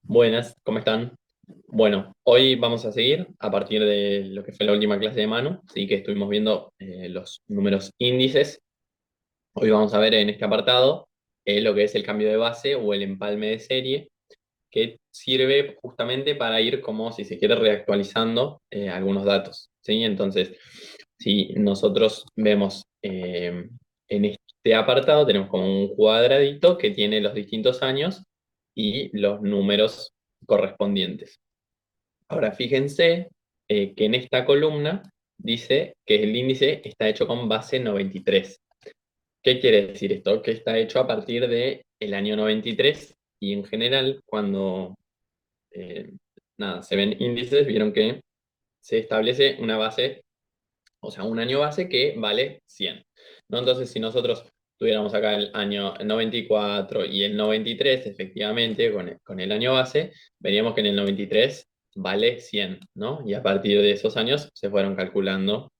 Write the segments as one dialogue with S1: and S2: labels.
S1: Buenas, ¿cómo están? Bueno, hoy vamos a seguir a partir de lo que fue la última clase de Manu, sí que estuvimos viendo los números índices. Hoy vamos a ver en este apartado lo que es el cambio de base o el empalme de serie, que sirve justamente para ir como si se quiere reactualizando algunos datos, ¿sí? Entonces, si nosotros vemos en este apartado, tenemos como un cuadradito que tiene los distintos años y los números correspondientes. Ahora, fíjense que en esta columna dice que el índice está hecho con base 93. ¿Qué quiere decir esto? Que está hecho a partir del año 93 y en general cuando eh, nada, se ven índices, vieron que se establece una base, o sea, un año base que vale 100, ¿no? Entonces, si nosotros tuviéramos acá el año 94 y el 93, efectivamente, con el año base, veríamos que en el 93 vale 100, ¿no? Y a partir de esos años se fueron calculando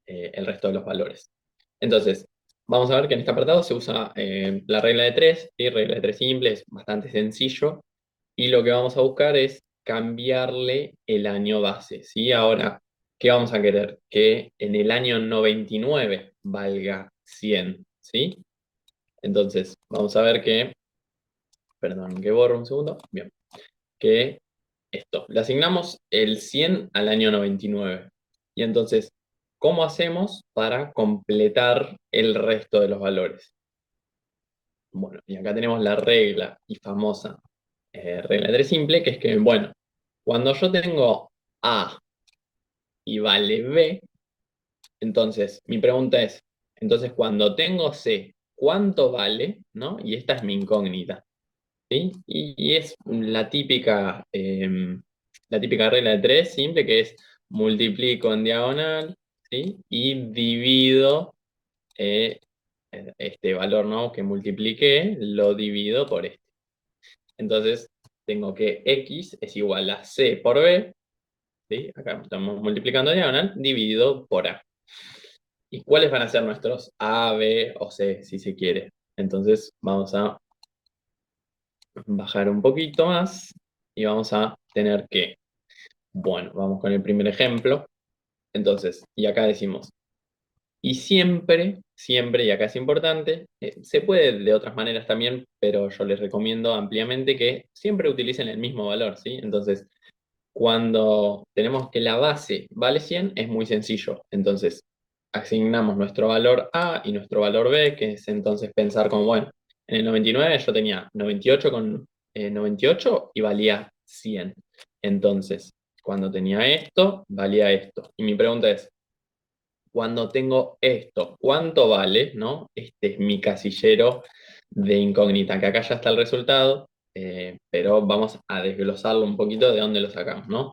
S1: el resto de los valores. Entonces, vamos a ver que en este apartado se usa la regla de 3, y regla de 3 simple, es bastante sencillo, y lo que vamos a buscar es cambiarle el año base, ¿sí? Ahora, ¿qué vamos a querer? Que en el año 99 valga 100, ¿sí? Entonces, vamos a ver que, perdón, que borro un segundo, bien, que esto, le asignamos el 100 al año 99. Y entonces, ¿cómo hacemos para completar el resto de los valores? Bueno, y acá tenemos la regla y famosa regla de 3 simple, que es que, bueno, cuando yo tengo A y vale B, entonces mi pregunta es, entonces cuando tengo C, ¿cuánto vale? ¿No? Y esta es mi incógnita, ¿sí? Y es la típica regla de 3 simple, que es multiplico en diagonal, ¿sí? Y divido eh, este valor, ¿no? Que multipliqué, lo divido por este. Entonces, tengo que X es igual a C por B, ¿sí? Acá estamos multiplicando diagonal, dividido por A. ¿Y cuáles van a ser nuestros A, B o C, si se quiere? Entonces, vamos a bajar un poquito más y vamos a tener que, bueno, vamos con el primer ejemplo. Entonces, y acá decimos, y siempre, siempre, y acá es importante, se puede de otras maneras también, pero yo les recomiendo ampliamente que siempre utilicen el mismo valor, ¿sí? Entonces, cuando tenemos que la base vale 100, es muy sencillo. Entonces, asignamos nuestro valor A y nuestro valor B, que es entonces pensar como, bueno, en el 99 yo tenía 98 con 98 y valía 100. Entonces, cuando tenía esto, valía esto. Y mi pregunta es, cuando tengo esto, ¿cuánto vale? ¿No? Este es mi casillero de incógnita, que acá ya está el resultado, pero vamos a desglosarlo un poquito de dónde lo sacamos, ¿no?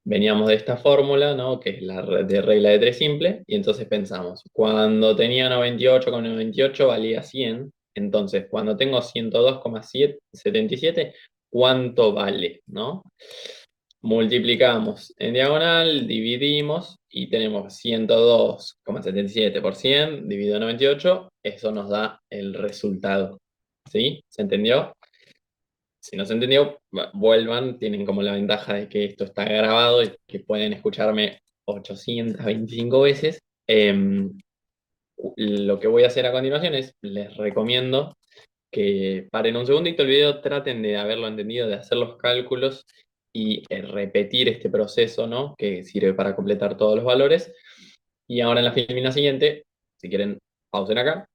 S1: Veníamos de esta fórmula, ¿no? Que es la de regla de 3 simple, y entonces pensamos, cuando tenía 98,98 valía 100, entonces cuando tengo 102,77, ¿cuánto vale? ¿No? Multiplicamos en diagonal, dividimos y tenemos 102,77 por 100 dividido 98, eso nos da el resultado. ¿Sí? ¿Se entendió? Si no se entendió, vuelvan, tienen como la ventaja de que esto está grabado y que pueden escucharme 825 veces. Lo que voy a hacer a continuación es, les recomiendo que paren un segundito el video, traten de haberlo entendido, de hacer los cálculos y repetir este proceso, ¿no? Que sirve para completar todos los valores. Y ahora en la filmina siguiente, si quieren, pausen acá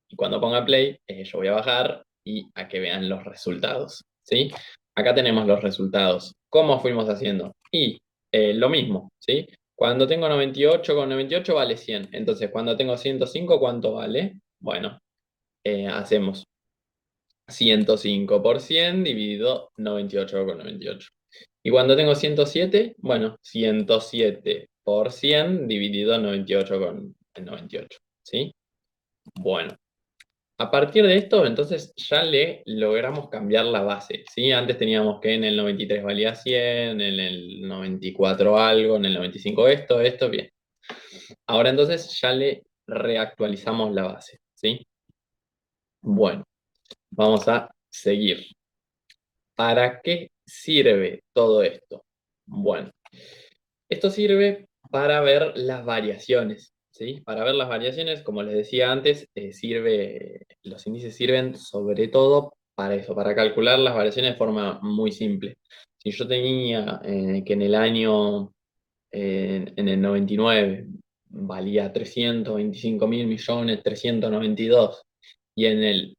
S1: y cuando ponga play, yo voy a bajar y a que vean los resultados, ¿sí? Acá tenemos los resultados. ¿Cómo fuimos haciendo? Y lo mismo, ¿sí? Cuando tengo 98,98 vale 100. Entonces, cuando tengo 105, ¿cuánto vale? Bueno, hacemos 105 por 100 dividido 98,98. Y cuando tengo 107, bueno, 107 por 100 dividido 98,98. ¿Sí? Bueno, a partir de esto, entonces ya le logramos cambiar la base, ¿sí? Antes teníamos que en el 93 valía 100, en el 94 algo, en el 95 esto, bien. Ahora entonces ya le reactualizamos la base, ¿sí? Bueno, vamos a seguir. ¿Para qué sirve todo esto? Bueno, esto sirve para ver las variaciones, ¿sí? Para ver las variaciones, como les decía antes, los índices sirven sobre todo para eso, para calcular las variaciones de forma muy simple. Si yo tenía que en el año, en el 99 valía 325 mil millones, 392 y en el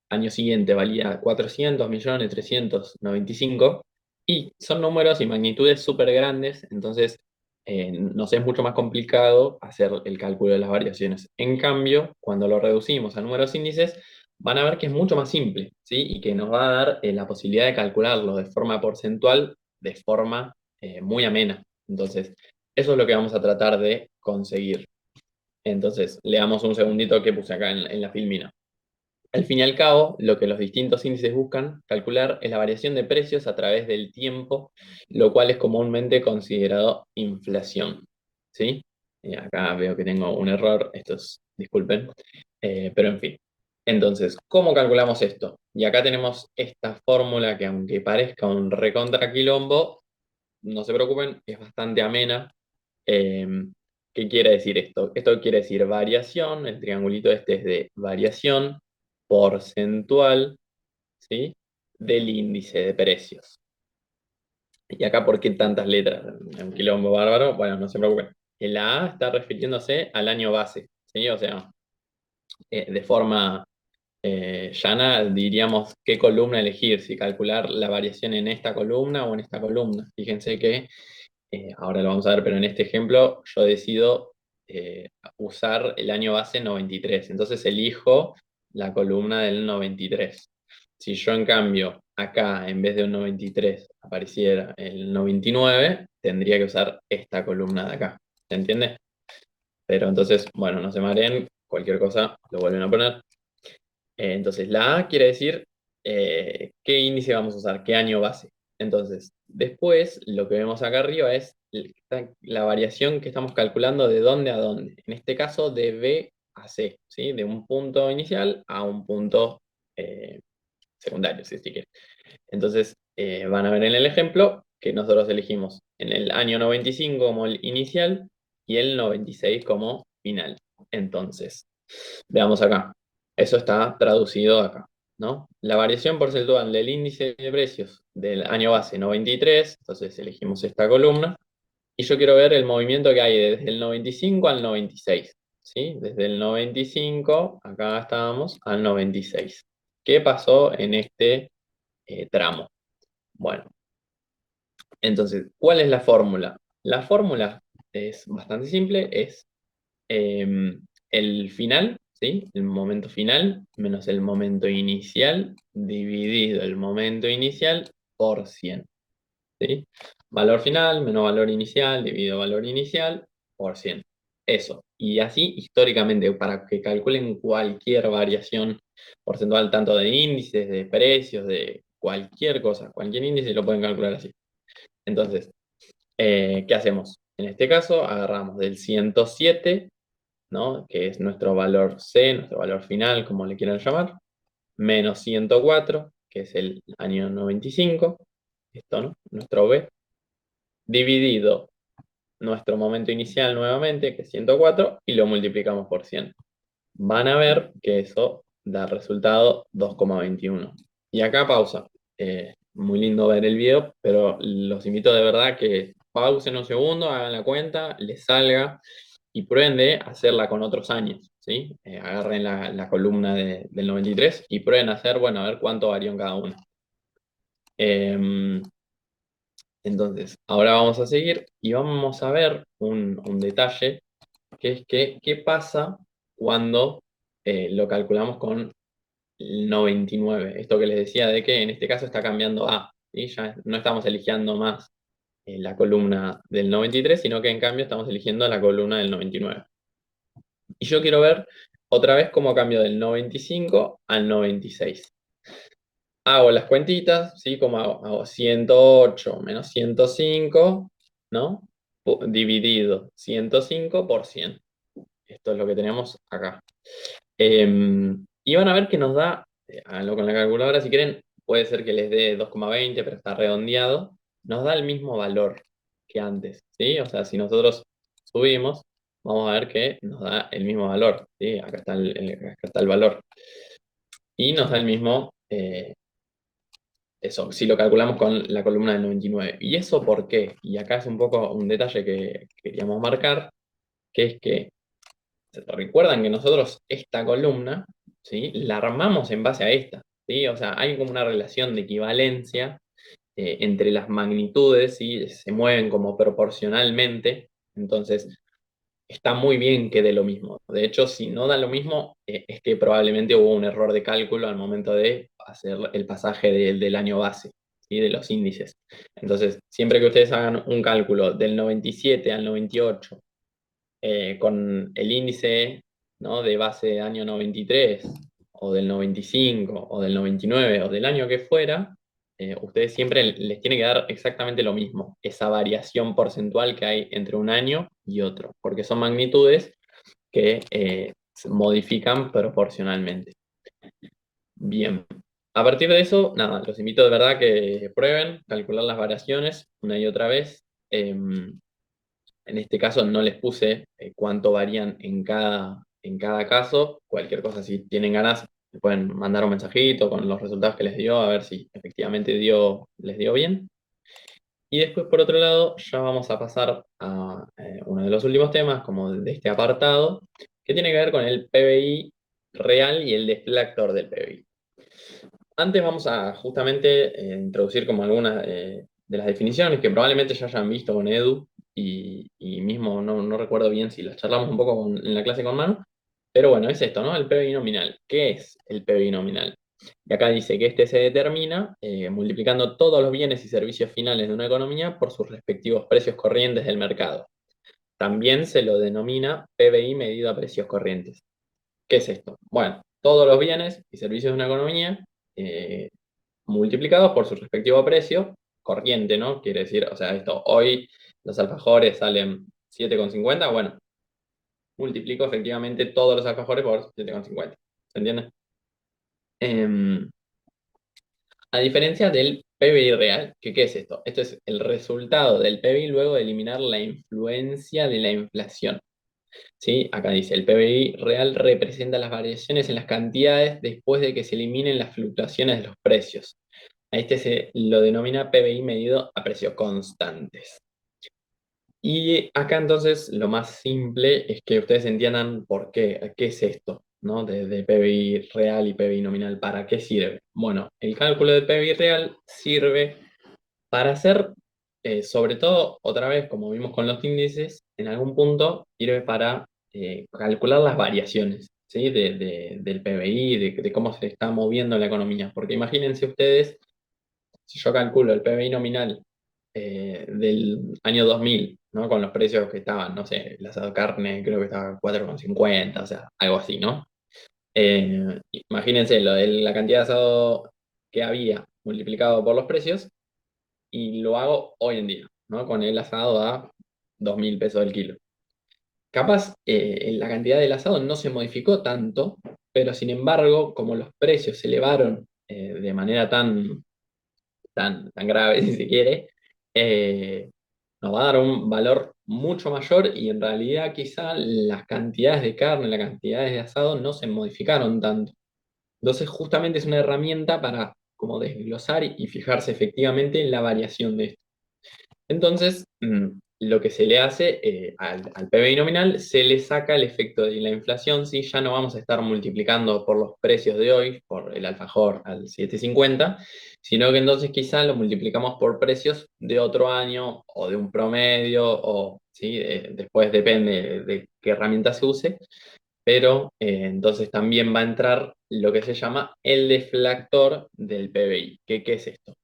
S1: año siguiente valía 400 millones, 395 y son números y magnitudes súper grandes, entonces nos es mucho más complicado hacer el cálculo de las variaciones. En cambio, cuando lo reducimos a números índices, van a ver que es mucho más simple, ¿sí? Y que nos va a dar la posibilidad de calcularlo de forma porcentual, de forma muy amena. Entonces, eso es lo que vamos a tratar de conseguir. Entonces, leamos un segundito que puse acá en la filmina. Al fin y al cabo, lo que los distintos índices buscan calcular es la variación de precios a través del tiempo, lo cual es comúnmente considerado inflación. ¿Sí? Acá veo que tengo un error, disculpen, pero en fin. Entonces, ¿cómo calculamos esto? Y acá tenemos esta fórmula que aunque parezca un recontra quilombo, no se preocupen, es bastante amena. Eh, ¿Qué quiere decir esto? Esto quiere decir variación, el triangulito este es de variación porcentual, ¿sí? Del índice de precios. Y acá, ¿por qué tantas letras? Un quilombo bárbaro. Bueno, no se preocupen. El A está refiriéndose al año base, ¿sí? O sea, de forma llana diríamos qué columna elegir, si calcular la variación en esta columna o en esta columna. Fíjense que ahora lo vamos a ver, pero en este ejemplo yo decido usar el año base 93. Entonces elijo la columna del 93. Si yo en cambio acá en vez de un 93 apareciera el 99, tendría que usar esta columna de acá. ¿Se entiende? Pero entonces, bueno, no se mareen, cualquier cosa lo vuelven a poner. Entonces, la A quiere decir qué índice vamos a usar, qué año base. Entonces, después lo que vemos acá arriba es la variación que estamos calculando de dónde a dónde. En este caso, de B a C, ¿sí? De un punto inicial a un punto eh, secundario, si quieren. Entonces, van a ver en el ejemplo que nosotros elegimos en el año 95 como el inicial y el 96 como final. Entonces, veamos acá. Eso está traducido acá, ¿no? La variación porcentual del índice de precios del año base 93, entonces elegimos esta columna, y yo quiero ver el movimiento que hay desde el 95 al 96, ¿sí? Desde el 95, acá estábamos, al 96. ¿Qué pasó en este tramo? Bueno, entonces, ¿cuál es la fórmula? La fórmula es bastante simple, es el final, ¿sí? El momento final menos el momento inicial dividido el momento inicial por 100, ¿sí? Valor final menos valor inicial dividido valor inicial por 100. Eso. Y así históricamente, para que calculen cualquier variación porcentual, tanto de índices, de precios, de cualquier cosa, cualquier índice lo pueden calcular así. Entonces, ¿qué hacemos? En este caso, agarramos del 107, ¿no? Que es nuestro valor C, nuestro valor final, como le quieran llamar, menos 104, que es el año 95, esto, ¿no? Nuestro B, dividido nuestro momento inicial nuevamente, que es 104, y lo multiplicamos por 100. Van a ver que eso da resultado 2,21. Y acá pausa. Muy lindo ver el video, pero los invito de verdad que pausen un segundo, hagan la cuenta, les salga y prueben de hacerla con otros años, ¿sí? Agarren la columna del 93 y prueben a hacer, bueno, a ver cuánto varió en cada uno. Entonces, ahora vamos a seguir y vamos a ver un detalle, que es que, ¿qué pasa cuando lo calculamos con el 99? Esto que les decía de que en este caso está cambiando A, ¿sí? Ya no estamos eligiendo más la columna del 93, sino que en cambio estamos eligiendo la columna del 99. Y yo quiero ver otra vez cómo cambio del 95 al 96. Hago las cuentitas, ¿sí? Como hago 108 menos 105, ¿no? Dividido 105 por 100. Esto es lo que tenemos acá. Y van a ver que nos da, háganlo con la calculadora si quieren, puede ser que les dé 2,20, pero está redondeado, nos da el mismo valor que antes, ¿sí? O sea, si nosotros subimos, vamos a ver que nos da el mismo valor, ¿sí? Acá está el valor. Y nos da el mismo, eso, si lo calculamos con la columna del 99. ¿Y eso por qué? Y acá es un poco un detalle que queríamos marcar, que es que recuerdan que nosotros esta columna, ¿sí? La armamos en base a esta, ¿sí? O sea, hay como una relación de equivalencia entre las magnitudes, ¿sí? Se mueven como proporcionalmente, entonces está muy bien que dé lo mismo. De hecho, si no da lo mismo, es que probablemente hubo un error de cálculo al momento de hacer el pasaje del año base, ¿sí? De los índices. Entonces, siempre que ustedes hagan un cálculo del 97 al 98 con el índice, ¿no? De base año 93 o del 95 o del 99 o del año que fuera, ustedes siempre les tiene que dar exactamente lo mismo, esa variación porcentual que hay entre un año y otro, porque son magnitudes que se modifican proporcionalmente. Bien, a partir de eso, nada, los invito de verdad a que prueben calcular las variaciones una y otra vez. En este caso no les puse cuánto varían en cada caso. Cualquier cosa, si tienen ganas, me pueden mandar un mensajito con los resultados que les dio, a ver si efectivamente les dio bien. Y después, por otro lado, ya vamos a pasar a uno de los últimos temas, como de este apartado, que tiene que ver con el PBI real y el deflactor del PBI. Antes vamos a justamente introducir como algunas de las definiciones que probablemente ya hayan visto con Edu y mismo no recuerdo bien si las charlamos un poco en la clase con Manu, pero bueno, es esto, ¿no? El PBI nominal. ¿Qué es el PBI nominal? Y acá dice que este se determina multiplicando todos los bienes y servicios finales de una economía por sus respectivos precios corrientes del mercado. También se lo denomina PBI medido a precios corrientes. ¿Qué es esto? Bueno, todos los bienes y servicios de una economía eh, multiplicados por su respectivo precio corriente, ¿no? Quiere decir, o sea, esto, hoy los alfajores salen 7,50, bueno, multiplico efectivamente todos los alfajores por 7,50. ¿Se entiende? Em, a diferencia del PBI real, ¿qué es esto? Esto es el resultado del PBI luego de eliminar la influencia de la inflación. ¿Sí? Acá dice, el PBI real representa las variaciones en las cantidades después de que se eliminen las fluctuaciones de los precios. A este se lo denomina PBI medido a precios constantes. Y acá entonces lo más simple es que ustedes entiendan qué es esto, ¿no? De PBI real y PBI nominal, ¿para qué sirve? Bueno, el cálculo del PBI real sirve para hacer, sobre todo, otra vez, como vimos con los índices, en algún punto sirve para calcular las variaciones, ¿sí? Del PBI, de cómo se está moviendo la economía. Porque imagínense ustedes, si yo calculo el PBI nominal del año 2000, ¿no? Con los precios que estaban, no sé, el asado de carne creo que estaba 4,50, o sea, algo así, ¿no? Imagínense lo de la cantidad de asado que había multiplicado por los precios y lo hago hoy en día, ¿no? Con el asado a 2.000 pesos el kilo. Capaz la cantidad del asado no se modificó tanto, pero sin embargo, como los precios se elevaron de manera tan grave, si se quiere, eh, nos va a dar un valor mucho mayor y en realidad quizá las cantidades de carne, las cantidades de asado no se modificaron tanto. Entonces justamente es una herramienta para como desglosar y fijarse efectivamente en la variación de esto. Entonces, lo que se le hace al PBI nominal, se le saca el efecto de la inflación, ¿sí? Ya no vamos a estar multiplicando por los precios de hoy, por el alfajor al 7,50, sino que entonces quizá lo multiplicamos por precios de otro año o de un promedio, o ¿sí? Después depende de qué herramienta se use, pero entonces también va a entrar lo que se llama el deflactor del PBI. ¿Qué es esto?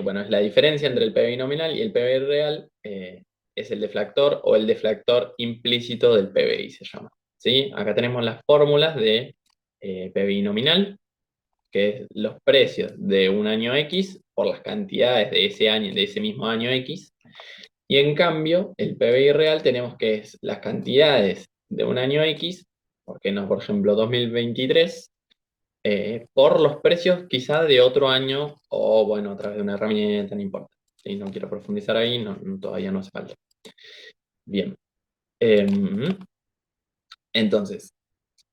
S1: Bueno, es la diferencia entre el PBI nominal y el PBI real, es el deflactor o el deflactor implícito del PBI, se llama. ¿Sí? Acá tenemos las fórmulas de PBI nominal, que es los precios de un año X por las cantidades de ese año, de ese mismo año X. Y en cambio, el PBI real tenemos que es las cantidades de un año X, porque no, por ejemplo, 2023 por los precios quizá de otro año o, bueno, a través de una herramienta, no importa. Sí, no quiero profundizar ahí, todavía no hace falta. Bien. Entonces,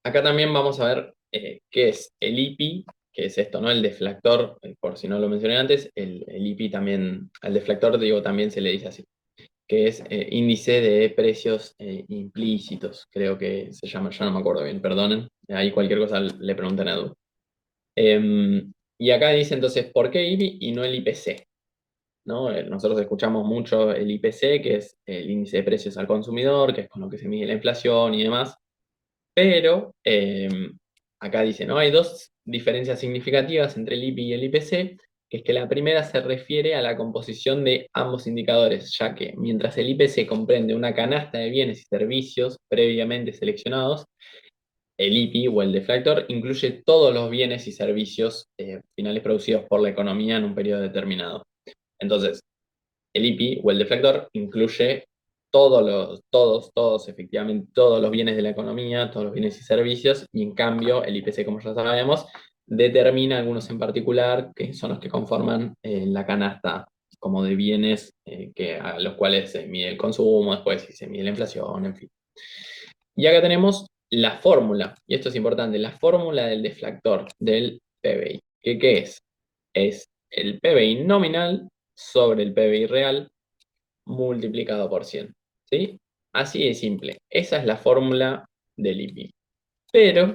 S1: acá también vamos a ver qué es el IPI, que es esto, ¿no? El deflactor, por si no lo mencioné antes, el IPI también, al deflactor digo, también se le dice así, que es índice de precios implícitos, creo que se llama, ya no me acuerdo bien, perdonen, ahí cualquier cosa le preguntan a Edu. Y acá dice entonces, ¿por qué IPI y no el IPC? ¿No? Nosotros escuchamos mucho el IPC, que es el índice de precios al consumidor, que es con lo que se mide la inflación y demás, pero acá dice, ¿no? Hay dos diferencias significativas entre el IPI y el IPC, que es que la primera se refiere a la composición de ambos indicadores, ya que mientras el IPC comprende una canasta de bienes y servicios previamente seleccionados, el IPI o el deflactor incluye todos los bienes y servicios finales producidos por la economía en un periodo determinado. Entonces, el IPI o el deflactor incluye efectivamente, todos los bienes de la economía, todos los bienes y servicios, y en cambio el IPC, como ya sabemos, determina algunos en particular, que son los que conforman la canasta como de bienes a los cuales se mide el consumo, después se mide la inflación, en fin. Y acá tenemos la fórmula, y esto es importante, la fórmula del deflactor del PBI. ¿Qué es? Es el PBI nominal sobre el PBI real multiplicado por 100. ¿Sí? Así de simple. Esa es la fórmula del IPI. Pero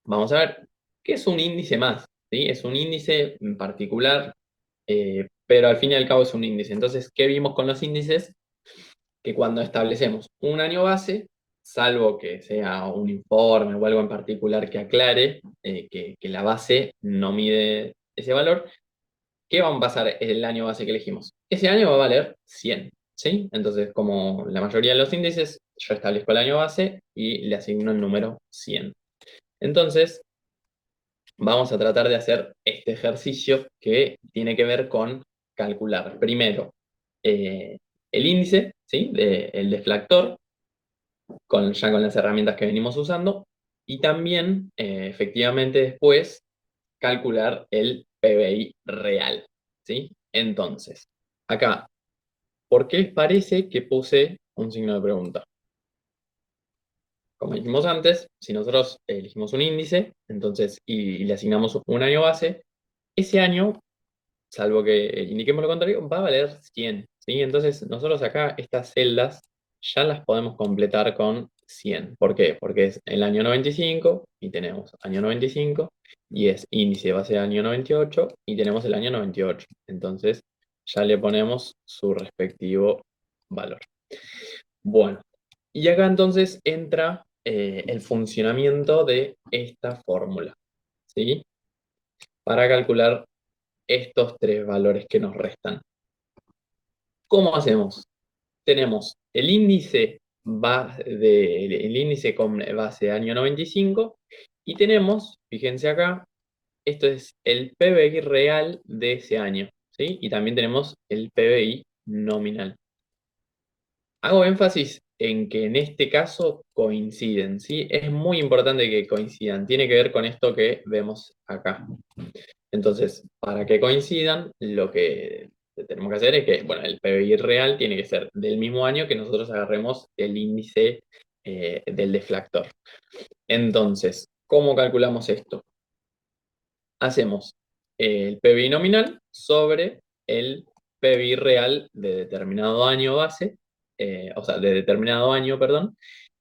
S1: vamos a ver qué es un índice más. ¿Sí? Es un índice en particular, pero al fin y al cabo es un índice. Entonces, ¿qué vimos con los índices? Que cuando establecemos un año base, salvo que sea un informe o algo en particular que aclare que la base no mide ese valor, ¿qué va a pasar el año base que elegimos? Ese año va a valer 100, ¿sí? Entonces, como la mayoría de los índices, yo establezco el año base y le asigno el número 100. Entonces, vamos a tratar de hacer este ejercicio que tiene que ver con calcular primero eh, el índice, ¿sí? El deflactor, ya con las herramientas que venimos usando, y también, efectivamente, después calcular el PBI real, ¿sí? Entonces, acá, ¿por qué les parece que puse un signo de pregunta? Como dijimos antes, si nosotros elegimos un índice, entonces, y le asignamos un año base, ese año, salvo que indiquemos lo contrario, va a valer 100, ¿sí? Entonces, nosotros acá estas celdas ya las podemos completar con 100. ¿Por qué? Porque es el año 95 y tenemos año 95 y es índice base año 98 y tenemos el año 98. Entonces, ya le ponemos su respectivo valor. Bueno, y acá entonces entra el funcionamiento de esta fórmula, ¿sí? Para calcular estos tres valores que nos restan. ¿Cómo hacemos? Tenemos el índice con base año 95 y tenemos, fíjense acá, esto es el PBI real de ese año, ¿sí? Y también tenemos el PBI nominal. Hago énfasis en que en este caso coinciden, ¿sí? Es muy importante que coincidan. Tiene que ver con esto que vemos acá. Entonces, para que coincidan, lo que tenemos que hacer es que, bueno, el PBI real tiene que ser del mismo año que nosotros agarremos el índice del deflactor. Entonces, ¿cómo calculamos esto? Hacemos el PBI nominal sobre el PBI real de determinado año base, o sea, de determinado año, perdón,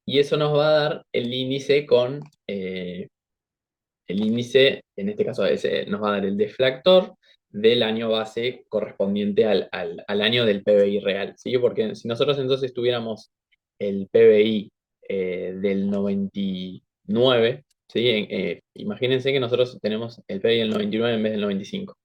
S1: y eso nos va a dar el índice el índice, en este caso nos va a dar el deflactor del año base correspondiente al año del PBI real, ¿sí? Porque si nosotros entonces tuviéramos el PBI del 99, ¿sí? Imagínense que nosotros tenemos el PBI del 99 en vez del 95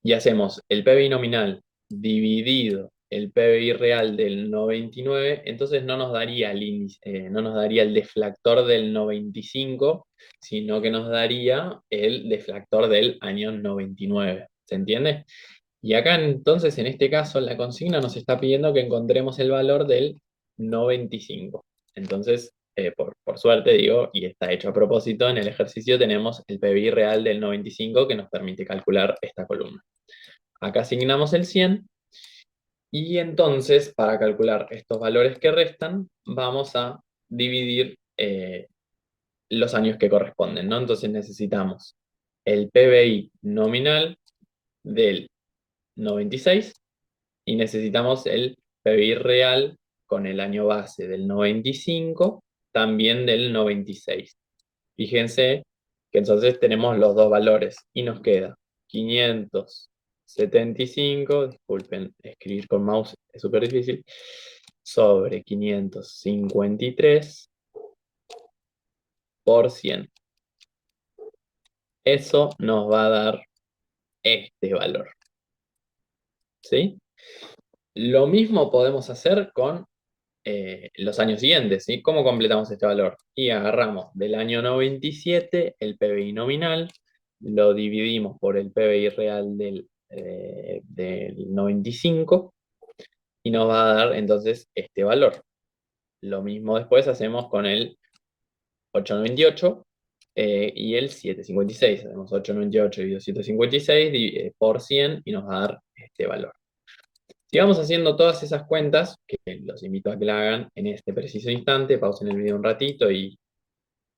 S1: y hacemos el PBI nominal dividido el PBI real del 99, entonces no nos daría el índice, no nos daría el deflactor del 95, sino que nos daría el deflactor del año 99. ¿Se entiende? Y acá entonces, en este caso, la consigna nos está pidiendo que encontremos el valor del 95. Entonces, por suerte digo, y está hecho a propósito, en el ejercicio tenemos el PBI real del 95 que nos permite calcular esta columna. Acá asignamos el 100 y entonces para calcular estos valores que restan vamos a dividir los años que corresponden, ¿no? Entonces necesitamos el PBI nominal del 96 y necesitamos el PBI real con el año base del 95, también del 96. Fíjense que entonces tenemos los dos valores y nos queda 575, disculpen, escribir con mouse es súper difícil, sobre 553 por 100. Eso nos va a dar este valor, ¿sí? Lo mismo podemos hacer con los años siguientes, ¿sí? ¿Cómo completamos este valor? Y agarramos del año 97 el PBI nominal, lo dividimos por el PBI real del 95 y nos va a dar entonces este valor. Lo mismo después hacemos con el 898 y el 756. Hacemos 898 dividido 756 por 100 y nos va a dar este valor. Si vamos haciendo todas esas cuentas, que los invito a que la hagan en este preciso instante, pausen el video un ratito y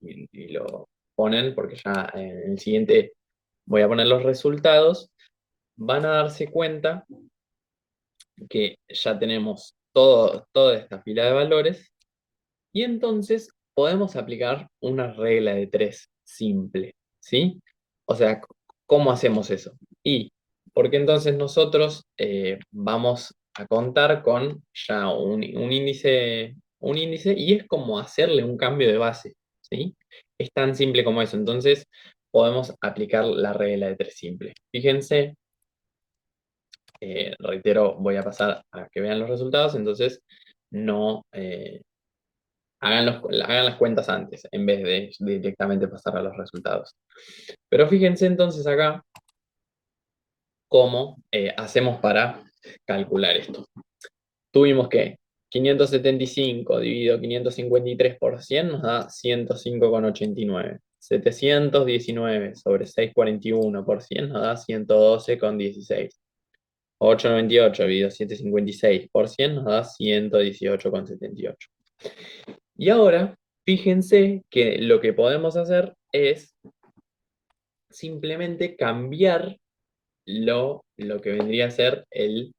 S1: lo ponen, porque ya en el siguiente voy a poner los resultados, van a darse cuenta que ya tenemos toda esta fila de valores y entonces podemos aplicar una regla de tres simple, ¿sí? O sea, ¿cómo hacemos eso? Y porque entonces nosotros vamos a contar con ya un índice y es como hacerle un cambio de base, ¿sí? Es tan simple como eso. Entonces podemos aplicar la regla de tres simple. Fíjense, reitero, voy a pasar a que vean los resultados, entonces no, hagan las cuentas antes, en vez de directamente pasar a los resultados. Pero fíjense entonces acá cómo hacemos para calcular esto. Tuvimos que 575 dividido 553 por 100 nos da 105,89. 719 sobre 641 por 100 nos da 112,16. 898 dividido 756 por 100 nos da 118,78. Y ahora, fíjense que lo que podemos hacer es simplemente cambiar lo que vendría a ser el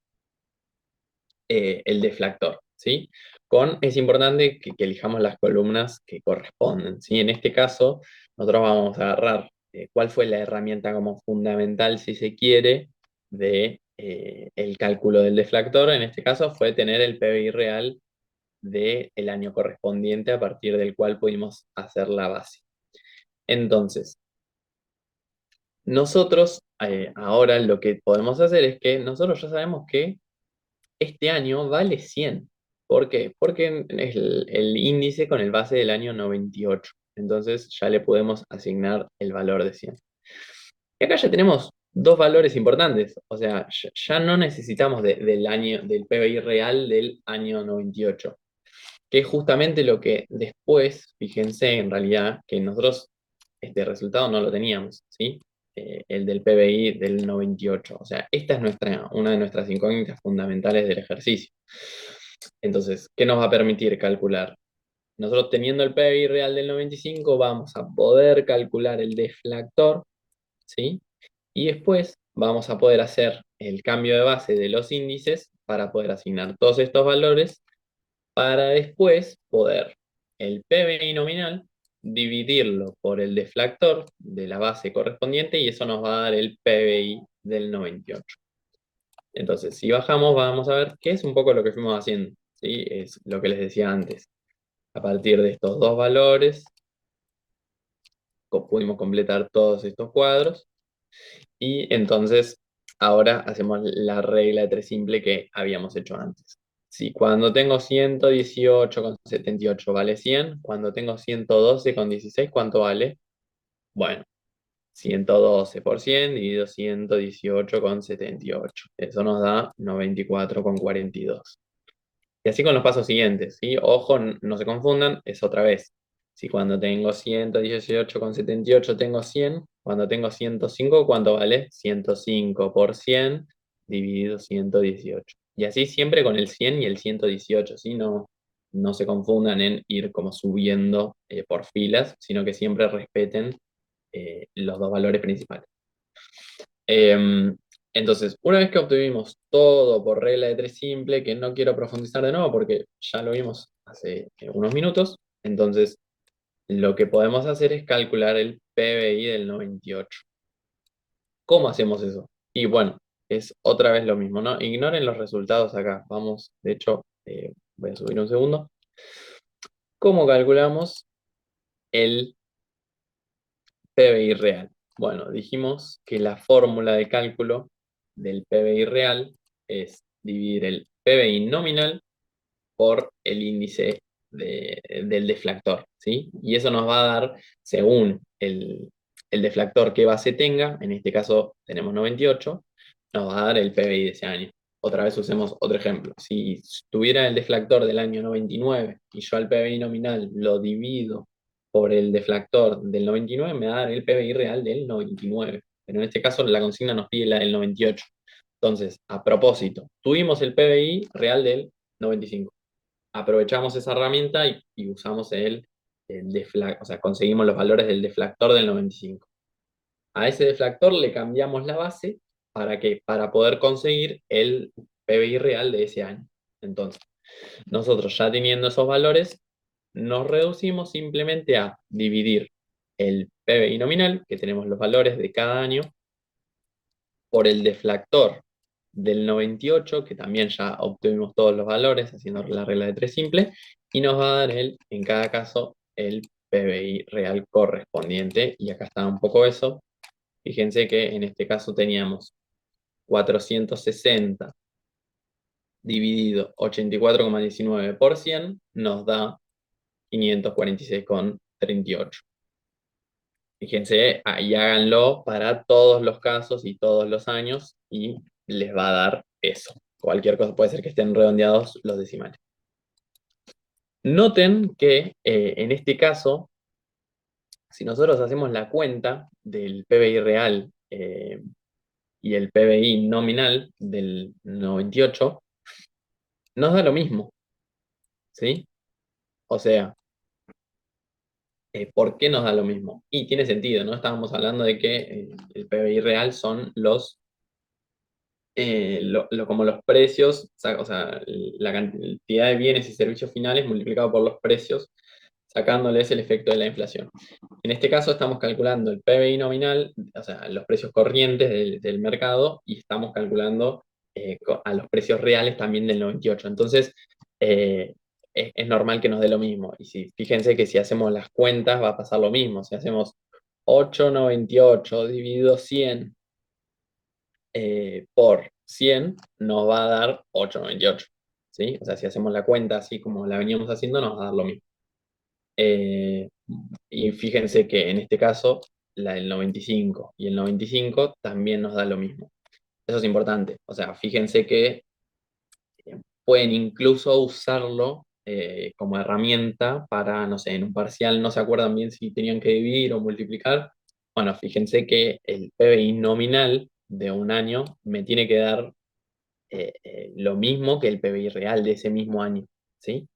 S1: deflactor, ¿sí? Es importante que elijamos las columnas que corresponden, ¿sí? En este caso, nosotros vamos a agarrar cuál fue la herramienta como fundamental, si se quiere, de el cálculo del deflactor. En este caso fue tener el PBI real del año correspondiente a partir del cual pudimos hacer la base. Entonces, nosotros ahora lo que podemos hacer es que nosotros ya sabemos que este año vale 100. ¿Por qué? Porque es el índice con el base del año 98. Entonces ya le podemos asignar el valor de 100. Y acá ya tenemos dos valores importantes. O sea, ya no necesitamos del PBI real del año 98, que es justamente lo que después, fíjense en realidad, que nosotros este resultado no lo teníamos, ¿sí? El del PBI del 98. O sea, esta es una de nuestras incógnitas fundamentales del ejercicio. Entonces, ¿qué nos va a permitir calcular? Nosotros teniendo el PBI real del 95 vamos a poder calcular el deflactor, ¿sí? Y después vamos a poder hacer el cambio de base de los índices para poder asignar todos estos valores para después poder el PBI nominal dividirlo por el deflactor de la base correspondiente y eso nos va a dar el PBI del 98. Entonces, si bajamos, vamos a ver qué es un poco lo que fuimos haciendo, ¿sí? Es lo que les decía antes. A partir de estos dos valores, pudimos completar todos estos cuadros y entonces ahora hacemos la regla de tres simple que habíamos hecho antes. Si cuando tengo 118,78 vale 100, cuando tengo 112,16, ¿cuánto vale? Bueno, 112 por 100 dividido 118,78. Eso nos da 94,42. Y así con los pasos siguientes, ¿sí? Ojo, no se confundan, es otra vez. Si cuando tengo 118,78 tengo 100, cuando tengo 105, ¿cuánto vale? 105 por 100 dividido 118. Y así siempre con el 100 y el 118, ¿sí? No se confundan en ir como subiendo por filas, sino que siempre respeten los dos valores principales. Em, entonces, una vez que obtuvimos todo por regla de tres simple, que no quiero profundizar de nuevo porque ya lo vimos hace unos minutos, entonces lo que podemos hacer es calcular el PBI del 98. ¿Cómo hacemos eso? Y bueno, es otra vez lo mismo, ¿no? Ignoren los resultados acá. Vamos, de hecho, voy a subir un segundo. ¿Cómo calculamos el PBI real? Bueno, dijimos que la fórmula de cálculo del PBI real es dividir el PBI nominal por el índice del deflactor, ¿sí? Y eso nos va a dar, según el deflactor que base tenga, en este caso tenemos 98, nos va a dar el PBI de ese año. Otra vez usemos otro ejemplo. Si tuviera el deflactor del año 99 y yo al PBI nominal lo divido por el deflactor del 99, me va a dar el PBI real del 99. Pero en este caso la consigna nos pide la del 98. Entonces, a propósito, tuvimos el PBI real del 95. Aprovechamos esa herramienta y usamos o sea, conseguimos los valores del deflactor del 95. A ese deflactor le cambiamos la base para que para poder conseguir el PBI real de ese año. Entonces, nosotros ya teniendo esos valores, nos reducimos simplemente a dividir el PBI nominal, que tenemos los valores de cada año, por el deflactor del 98, que también ya obtuvimos todos los valores haciendo la regla de tres simple, y nos va a dar en cada caso el PBI real correspondiente. Y acá está un poco eso. Fíjense que en este caso teníamos 460 dividido 84,19 por 100, nos da 546,38. Fíjense, ahí háganlo para todos los casos y todos los años y les va a dar eso. Cualquier cosa puede ser que estén redondeados los decimales. Noten que en este caso, si nosotros hacemos la cuenta del PBI real y el PBI nominal del 98, nos da lo mismo, ¿sí? O sea, ¿por qué nos da lo mismo? Y tiene sentido, ¿no? Estábamos hablando de que el PBI real son como los precios, o sea, la cantidad de bienes y servicios finales multiplicado por los precios, sacándoles el efecto de la inflación. En este caso estamos calculando el PBI nominal, o sea, los precios corrientes del mercado, y estamos calculando a los precios reales también del 98. Entonces, es normal que nos dé lo mismo. Y si, fíjense que si hacemos las cuentas va a pasar lo mismo. Si hacemos 8,98 dividido 100 por 100 nos va a dar 8,98. ¿Sí? O sea, si hacemos la cuenta así como la veníamos haciendo, nos va a dar lo mismo. Eh, y fíjense que en este caso, la del 95 y el 95 también nos da lo mismo. Eso es importante. O sea, fíjense que pueden incluso usarlo como herramienta para, no sé, en un parcial no se acuerdan bien si tenían que dividir o multiplicar. Bueno, fíjense que el PBI nominal de un año me tiene que dar lo mismo que el PBI real de ese mismo año, ¿sí?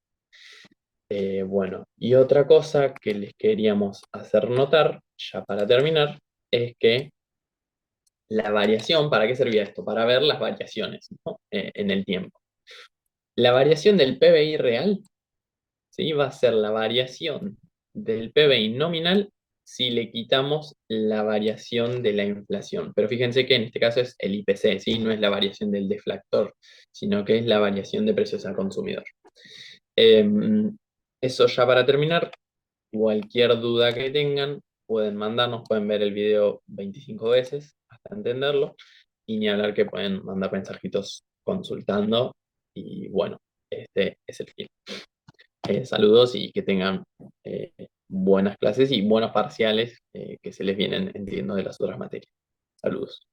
S1: Bueno, y otra cosa que les queríamos hacer notar, ya para terminar, es que la variación, ¿para qué servía esto? Para ver las variaciones, ¿no? En el tiempo. La variación del PBI real, ¿sí? Va a ser la variación del PBI nominal si le quitamos la variación de la inflación. Pero fíjense que en este caso es el IPC, ¿sí? No es la variación del deflactor, sino que es la variación de precios al consumidor. Eso ya para terminar. Cualquier duda que tengan, pueden mandarnos, pueden ver el video 25 veces hasta entenderlo, y ni hablar que pueden mandar mensajitos consultando. Y bueno, este es el fin. Saludos y que tengan buenas clases y buenos parciales que se les vienen, entiendo, de las otras materias. Saludos.